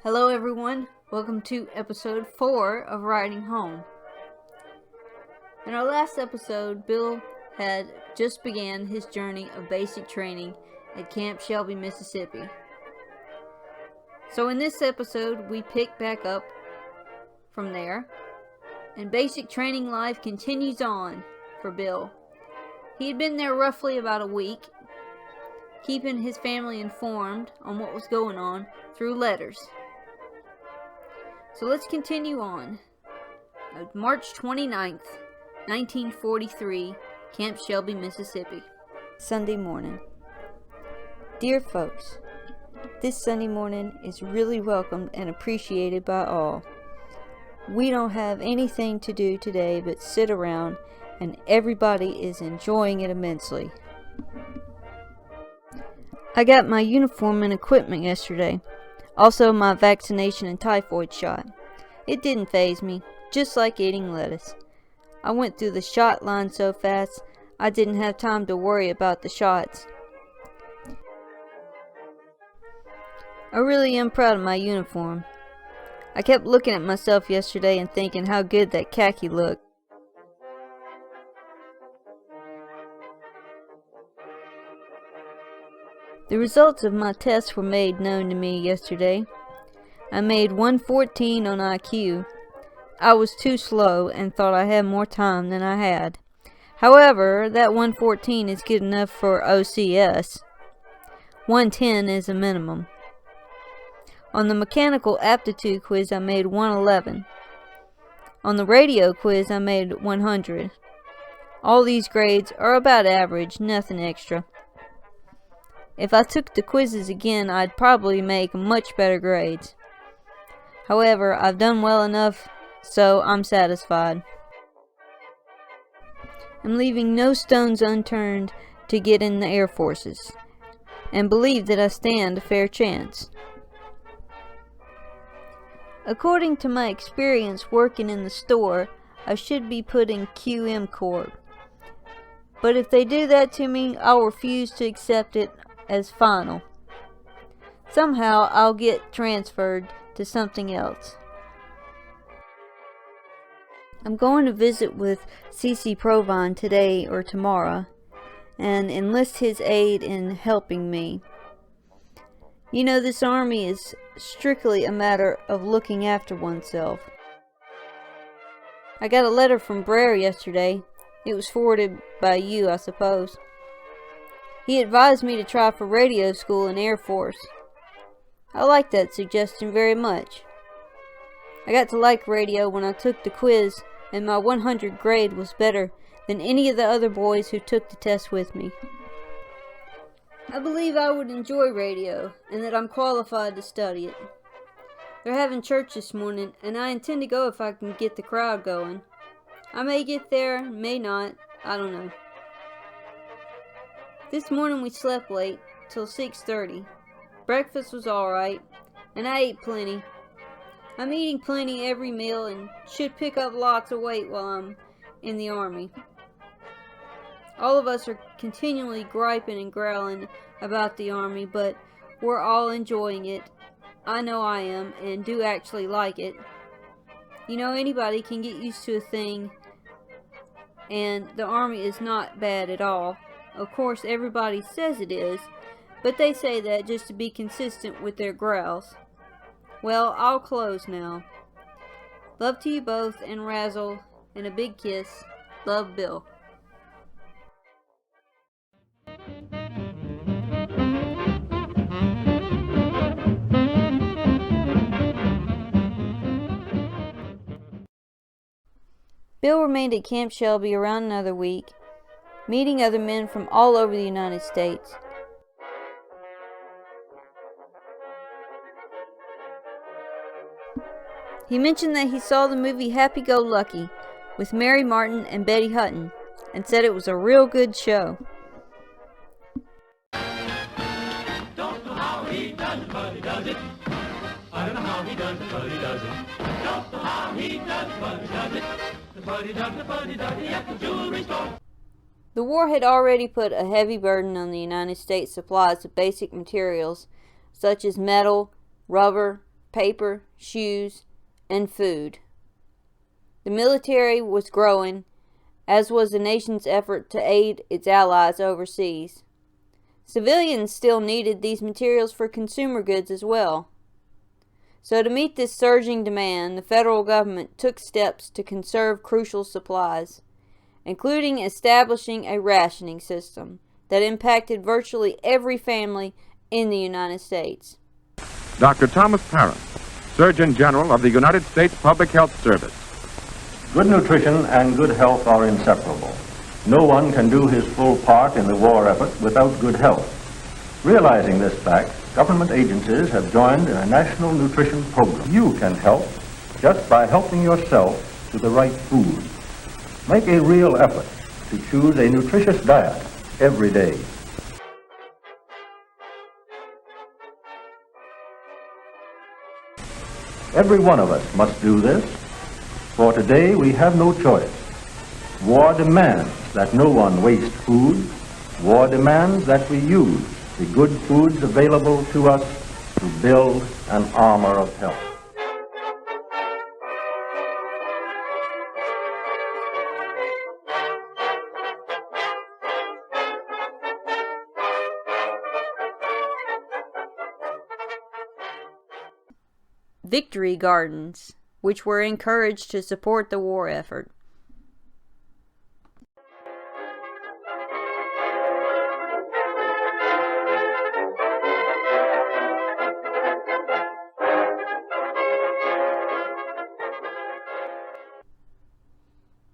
Hello everyone, welcome to episode 4 of Riding Home. In our last episode, Bill had just began his journey of basic training at Camp Shelby, Mississippi. So in this episode, we pick back up from there, and basic training life continues on for Bill. He had been there roughly about a week, keeping his family informed on what was going on through letters. So let's continue on. March 29th, 1943, Camp Shelby, Mississippi. Sunday morning. Dear folks, this Sunday morning is really welcomed and appreciated by all. We don't have anything to do today but sit around, and everybody is enjoying it immensely. I got my uniform and equipment yesterday. Also my vaccination and typhoid shot. It didn't faze me, just like eating lettuce. I went through the shot line so fast, I didn't have time to worry about the shots. I really am proud of my uniform. I kept looking at myself yesterday and thinking how good that khaki looked. The results of my tests were made known to me yesterday. I made 114 on IQ. I was too slow and thought I had more time than I had. However, that 114 is good enough for OCS. 110 is a minimum. On the mechanical aptitude quiz I made 111. On the radio quiz I made 100. All these grades are about average, nothing extra. If I took the quizzes again, I'd probably make much better grades. However, I've done well enough, so I'm satisfied. I'm leaving no stones unturned to get in the Air Forces, and believe that I stand a fair chance. According to my experience working in the store, I should be put in QM Corps. But if they do that to me, I'll refuse to accept it as final. Somehow I'll get transferred to something else. I'm going to visit with C.C. Provine today or tomorrow and enlist his aid in helping me. You know, this army is strictly a matter of looking after oneself. I got a letter from Brer yesterday. It was forwarded by you, I suppose. He advised me to try for radio school in Air Force. I like that suggestion very much. I got to like radio when I took the quiz, and my 100 grade was better than any of the other boys who took the test with me. I believe I would enjoy radio, and that I'm qualified to study it. They're having church this morning, and I intend to go if I can get the crowd going. I may get there, may not, I don't know. This morning we slept late, till 6:30. Breakfast was alright, and I ate plenty. I'm eating plenty every meal and should pick up lots of weight while I'm in the Army. All of us are continually griping and growling about the Army, but we're all enjoying it. I know I am, and do actually like it. You know, anybody can get used to a thing, and the Army is not bad at all. Of course, everybody says it is, but they say that just to be consistent with their growls. Well, I'll close now. Love to you both, and Razzle, and a big kiss. Love, Bill. Bill remained at Camp Shelby around another week, meeting other men from all over the United States. He mentioned that he saw the movie Happy Go Lucky, with Mary Martin and Betty Hutton, and said it was a real good show. Don't know how he does it, but he does it. I don't know how he does it, but he does it. Don't know how he does it, but he does it. But he does it at the jewelry store. The war had already put a heavy burden on the United States supplies of basic materials such as metal, rubber, paper, shoes, and food. The military was growing, as was the nation's effort to aid its allies overseas. Civilians still needed these materials for consumer goods as well. So to meet this surging demand, the federal government took steps to conserve crucial supplies, including establishing a rationing system that impacted virtually every family in the United States. Dr. Thomas Parent, Surgeon General of the United States Public Health Service. Good nutrition and good health are inseparable. No one can do his full part in the war effort without good health. Realizing this fact, government agencies have joined in a national nutrition program. You can help just by helping yourself to the right food. Make a real effort to choose a nutritious diet every day. Every one of us must do this, for today we have no choice. War demands that no one waste food. War demands that we use the good foods available to us to build an armor of health. Victory gardens, which were encouraged to support the war effort.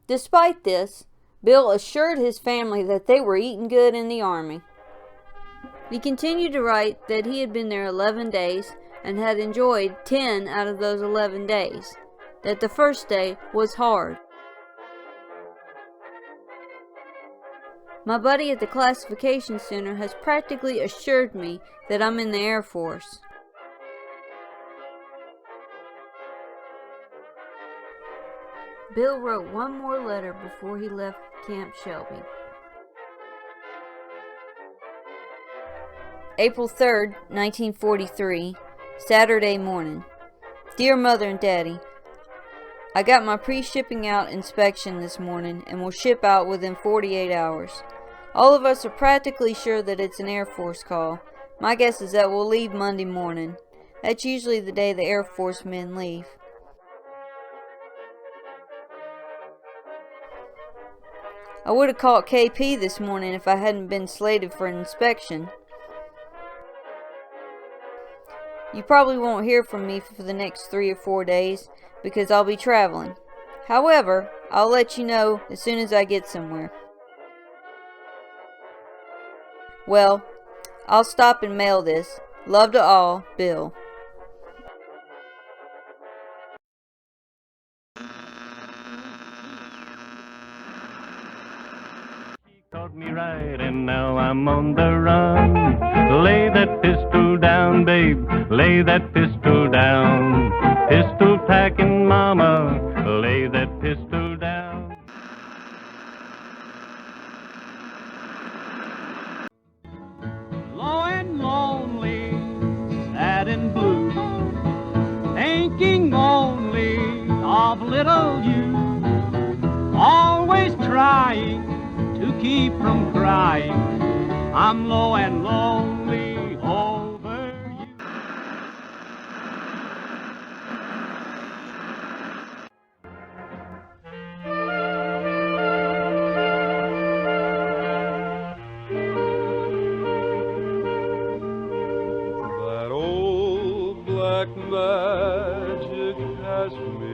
Despite this, Bill assured his family that they were eating good in the Army. He continued to write that he had been there 11 days and had enjoyed 10 out of those 11 days, that the first day was hard. My buddy at the classification center has practically assured me that I'm in the Air Force. Bill wrote one more letter before he left Camp Shelby. April 3rd, 1943, Saturday morning. Dear Mother and Daddy, I got my pre-shipping out inspection this morning and will ship out within 48 hours. All of us are practically sure that it's an Air Force call. My guess is that we'll leave Monday morning. That's usually the day the Air Force men leave. I would have called KP this morning if I hadn't been slated for an inspection. You probably won't hear from me for the next 3 or 4 days because I'll be traveling. However, I'll let you know as soon as I get somewhere. Well, I'll stop and mail this. Love to all, Bill. Caught me right and now I'm on the run. Lay that pistol down, babe, lay that pistol down. Pistol packing mama, lay that pistol down. Low and lonely, sad and blue, thinking only of little you, always trying to keep from crying. I'm low and lonely over you. That old black magic has made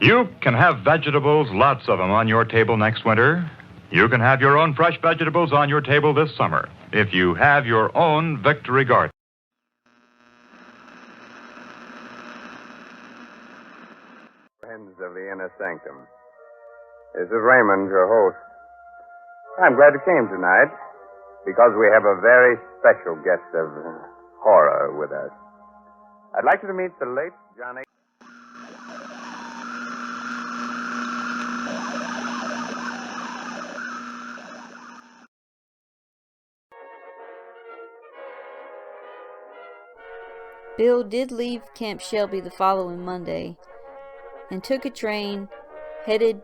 You can have vegetables, lots of them, on your table next winter. You can have your own fresh vegetables on your table this summer if you have your own Victory Garden. Friends of the Inner Sanctum. This is Raymond, your host. I'm glad you came tonight because we have a very special guest of horror with us. I'd like you to meet the late Johnny. Bill did leave Camp Shelby the following Monday and took a train headed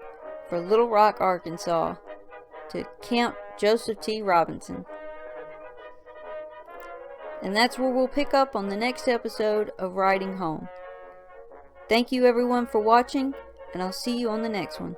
for Little Rock, Arkansas to Camp Joseph T. Robinson. And that's where we'll pick up on the next episode of Riding Home. Thank you everyone for watching, and I'll see you on the next one.